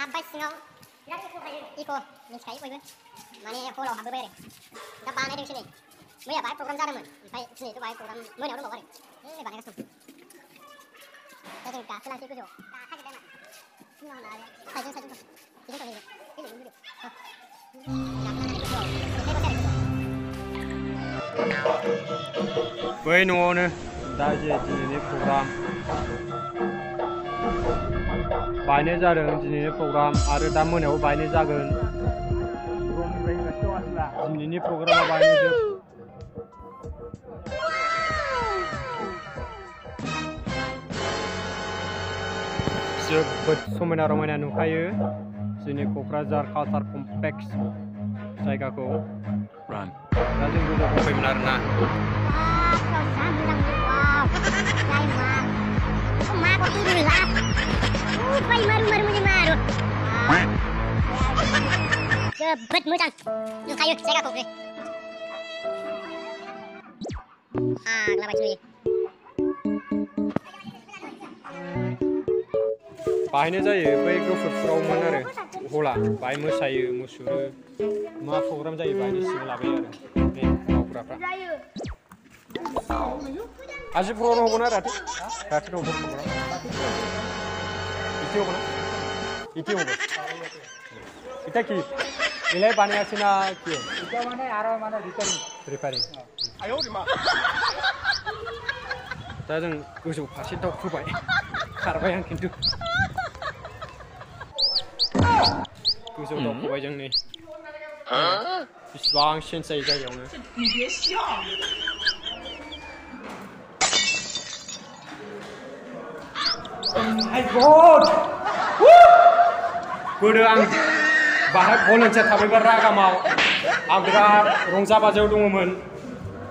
हाबबाय सिङाव इको मिथिखायो बयबो माने हलाव हाबबोबाय आरो दा बानायदोंसो नै मैया बाहाय प्रग्राम जादोंमोन ओमफ्राय दिनैथ' बाहाय प्रग्राम मोनायाव दंबावो आरो बानायगासिनो दं दा जों गाखोलांसै गोजौआव गाखाजोबबाय मा साइडजों बै न'आवनो दा जे दिनैनि प्रग्राम बायनाय जादों दिनैनि प्रग्राम आरो दा मोनायाव बायनाय जागोन दिनैनि प्रग्रामा बायनाय जोबोद समायना रमायना नुखायो जोंनि क'क्राझार कालचार कमप्लेक्स जायगाखौ दा जों गोजौआव फैगोन आरोना जोबोद मोजां नुखायो जायगाखौ फाग्ला बायदि नुयो बाहायनाय जायो बै गुफुरफोरावमोन आरो हला बाहाय मोसायो मुसुरो मा प्रग्राम जायो बाहायनो सिगां लाबायो आरो बे मावग्राफ्रा आज प्रग्राम होगोन रात होगोन प्रग्राम इति होगोन इति होगोन इता कि इलाय बानायासै ना कि इता माने आरो माने रिपेयारिं आयौ मा दा जों गोजौ फारसे दावखोबाय खारबाय आं खिन्थु गोजौ दावखोबाय जों नै बेसेबां चेन्ज जायो जायगायावनो गोदो आं बाहाय भलन्टियार थाबायबा रागामाव आं बिराद रंजा बाजायाव दङमोन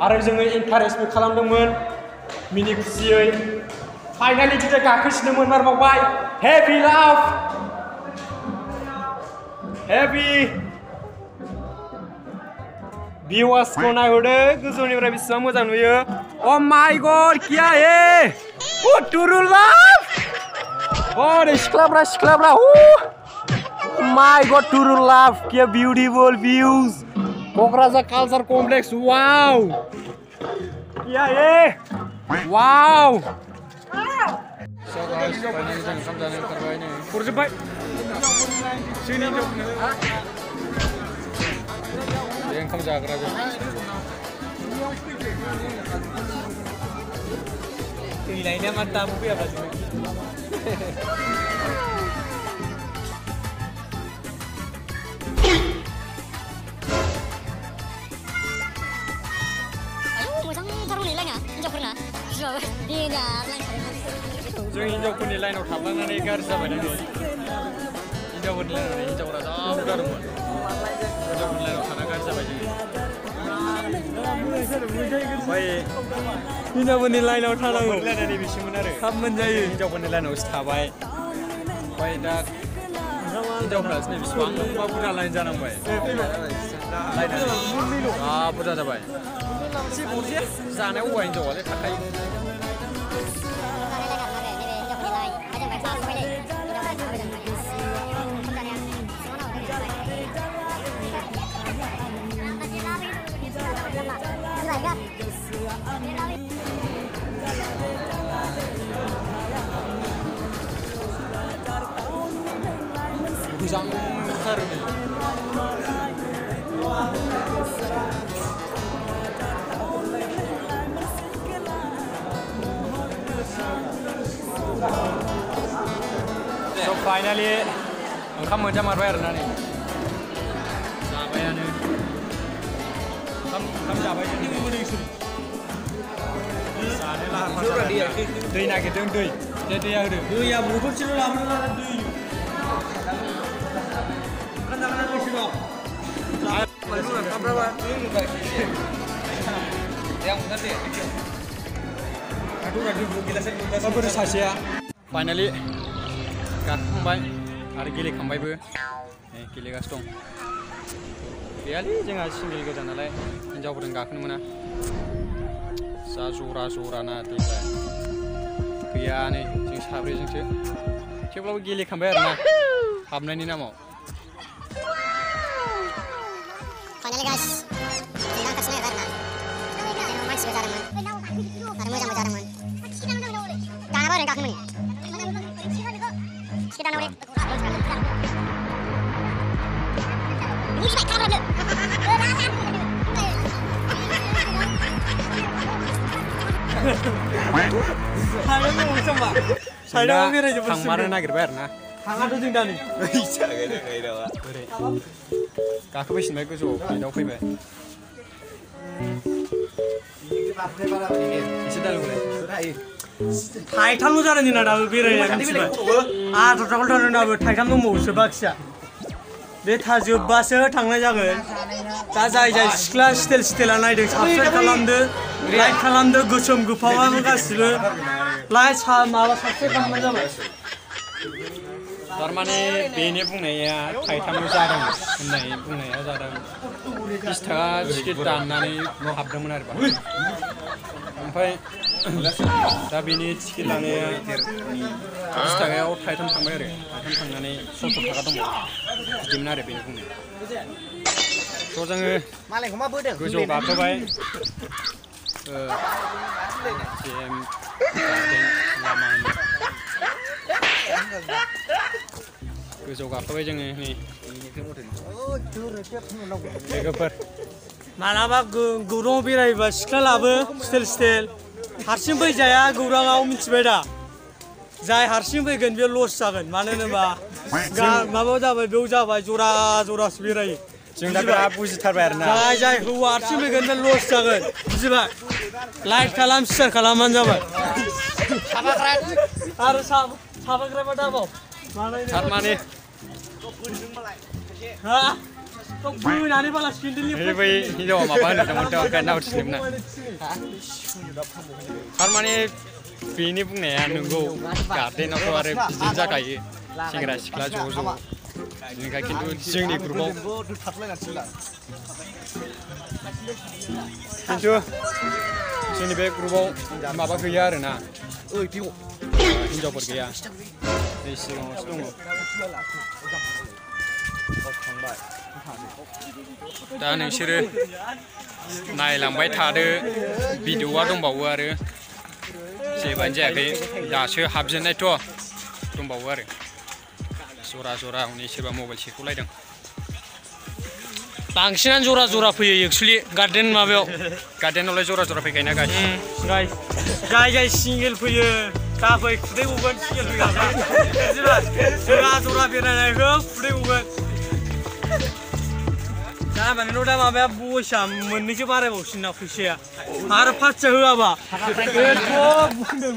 आरो जोङो इन्टारेस्टबो खालामदोंमोन मिनि खुसियै फाइनालि दिनै गाखोसिनो मोनमारबावबाय हेभि लाभ हेभि भिवार्सखौ नायहरदो गोजौनिफ्राय बेसेबां मोजां नुयो अ माय गड किया हे उ टुरु लाभ अ नै सिख्लाफ्रा माय गड टुरु लाभ किया beautiful views Kokrajhar culture complex वाव किया हे वाव खुरजोब्बाय जोंनि बे ओंखाम जाग्रा जों थैनायना मा दाबो फैयाब्ला जों जों हिन्जावफोरनि लाइनाव थाबलांनानै गाज्रि जाबाय ना हिन्जावफोरनि लाइनाव हिन्जावफोरा जा बुरजा दंमोन हिन्जावफोरनि लाइनाव थाना गाज्रि जाबाय जों ओमफ्राय हिन्जावफोरनि लाइनाव थानांगौ लाइनानै बिसोमोन आरो थाब मोनजायो हिन्जावफोरनि लाइनावसो थाबाय ओमफ्राय दा हिन्जावफ्रासो नै बेसेबांबा बुरजा लाइन जानांबाय लाइनानै बुरजा जाबाय जानायाव हौवा हिन्जावालाय थाखायो गोजांथार फाइनालि ओंखाम मोनजामारबाय आरोना नै जाबायानो ओंखाम जाबाय जों जानो लाहार फाहार दै नागिरदों दै दैया होदो दैया बथलसेल' लाबोदों आरो दै सासेया फाइनालि गाखोखांबाय आरो गेलेखांबायबो गेलेगासिनो दं गैयालै जोंहा सिंगेल गोजा नालाय हिन्जावफोरजों गाखोनो मोना जा जरा ना देग्लाय गैया नै जों साब्रैजोंसो थेवब्लाबो गेलेखांबाय आरोना हाबनायनि नामाव Finally guys, kita kasih naik karena ini masih besar teman, karena mudah besar teman. Jangan apa yang kaki meni. Kita naik. Ini kita kamera dulu. Saya mau coba. Saya mau biar aja Kang Maren nagirbay na. Hangat tuh tinggal nih. Bisa kayak dawa. 가끔씩 말고 줘. 이거 보이면. 이시달로 그래. 타이탄 모자는 이나 나도 비례야. 아, 저쪽을 터는다고 타이탄도 못 써박샤. 내 타즈바서 당나 작은. 자자 이제 시클라 스텔 나이드 삽설 칼람드. 라이트 칼람드 고점 구파와 가스를. 라이트 마바 삽설 칼람 잡아. Tarmane beni बुंनाया थाइथामल जादों होननाय बुंनाया जादों 20 थाखा ticket दाननानै हाबदोंमोन आरो ओमफ्राय दा बेनि टिकेट लानाया 20 थाखायाव थाइथाम थांबाय आरो थाइथाम थांनानै 70 थाखा दंबावो बिदिमोन आरो बेनि बुंनाया थ' जोङो मालायखौ मा बोदों गोजौआव गाखोबाय लामा होनो गोजौ गाखोबाय जोङो नै लोगोफोर मालाबा गौराङाव बेरायबा सिख्ला लाबो स्टेल हारसिं फैजाया गौराङाव मिथिबाय दा जाय हारसिं फैगोन बे लस जागोन मानो होनोबा माबा जाबाय बेयाव जाबाय जरासो बेरायो जों दा बिराद बुजिथारबाय आरोना जाय हौवा हारसिं फैगोन बे लस जागोन बुजिबाय लाइट खालाम सियार खालामबानो जाबाय आरो साबाग्राबा दाबाव थारमाने हा तो बुनानै बाला स्किनदलि बै हिनजावा माबा होनदोंमोन थ' गाननाव थिनोमोन थारमाने बेनि बुंनाया नंगौ गार्डेनावथ' आरो बिदिनो जाखायो सेंग्रा सिख्ला ज' बेनिखाय खिन्थु जोंनि ग्रुपआव खिन्थु जोंनि बे ग्रुपआव माबा गैया आरोना हिनजावफोर गैया नै सिगाङावसो दङ दा नोंसोरो नायलांबाय थादो भिडिअआ दंबावो आरो जेबानो जायाखै दासो हाबजेननायथ' दंबावो आरो जरा हनै सोरबा मबाइल सेख'लायदों बांसिनानो जरा फैयो एक्चुअली गार्डेन माबायाव गार्डेनावलाय जरा फैखायोना गाय सिंगेल फैयो गाबै खुदै गगोन सिंगेल फैगाबा जरा बेरायनायखौ खुदै गगोन जाबाय दा माबाया बयसा मोननैसो बारायबावसिन ना फैसाया आरो फार्स्टआ होआबा बेथ' बुंदों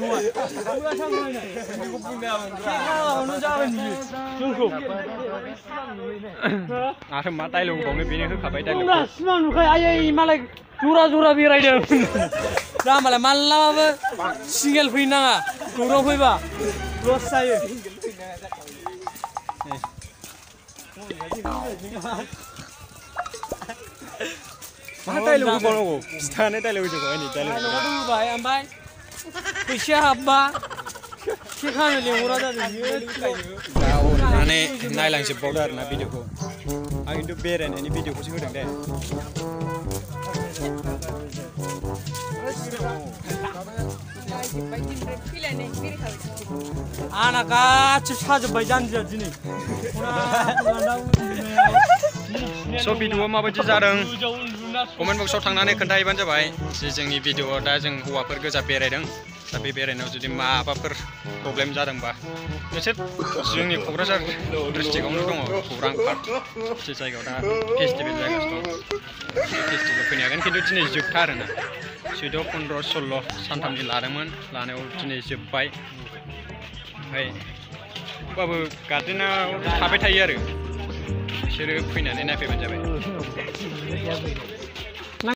आरो मा डायलग बावनो बेनो होखाबाय डायलग सिमां नुखायो आयै मालाय जरा बेरायदों दा मालाय मालाबाबो सिंगेल फैनो नाङा गौरां फैबा लस जायो मा डायलग होबावनांगौ खिथानाय डायलग होजोबबाय नै डायलग होबाय ओमफ्राय फैसाया हाबबा खेखानो लेंहरा जादों दा अननानै नायलांजोबबावदो आरोना भिडिअखौ आं खिन्थु बेरायनायनि भिडिअखौसो होदों दे आंना गासिबो साजोब्बाय जानजिया दिनै स' भिडिअआ माबायदि जादों कमेन्ट बक्सआव थांनानै खोन्थाहैबानो जाबाय जे जोंनि भिडिअआव दा जों हौवाफोर गोजा बेरायदों दा बे बेरायनायाव जुदि माबाफोर प्रब्लेम जादोंबा नोंसोर जोंनि क'क्राझार डिस्ट्रिक्टआवनो दङ गौरां पार्क बे जायगायाव दा फेस्टिभेल जागासिनो दं फेस्टिभेल फैनो हागोन खिन्थु दिनै जोबथा आरोना 14, 15, 16 सानथामनि लादोंमोन लानायाव दिनै जोब्बाय ओमफ्राय होमबाबो गार्डेनाव थाबाय थायो आरो बिसोरो फैनानै नायफैबानो जाबाय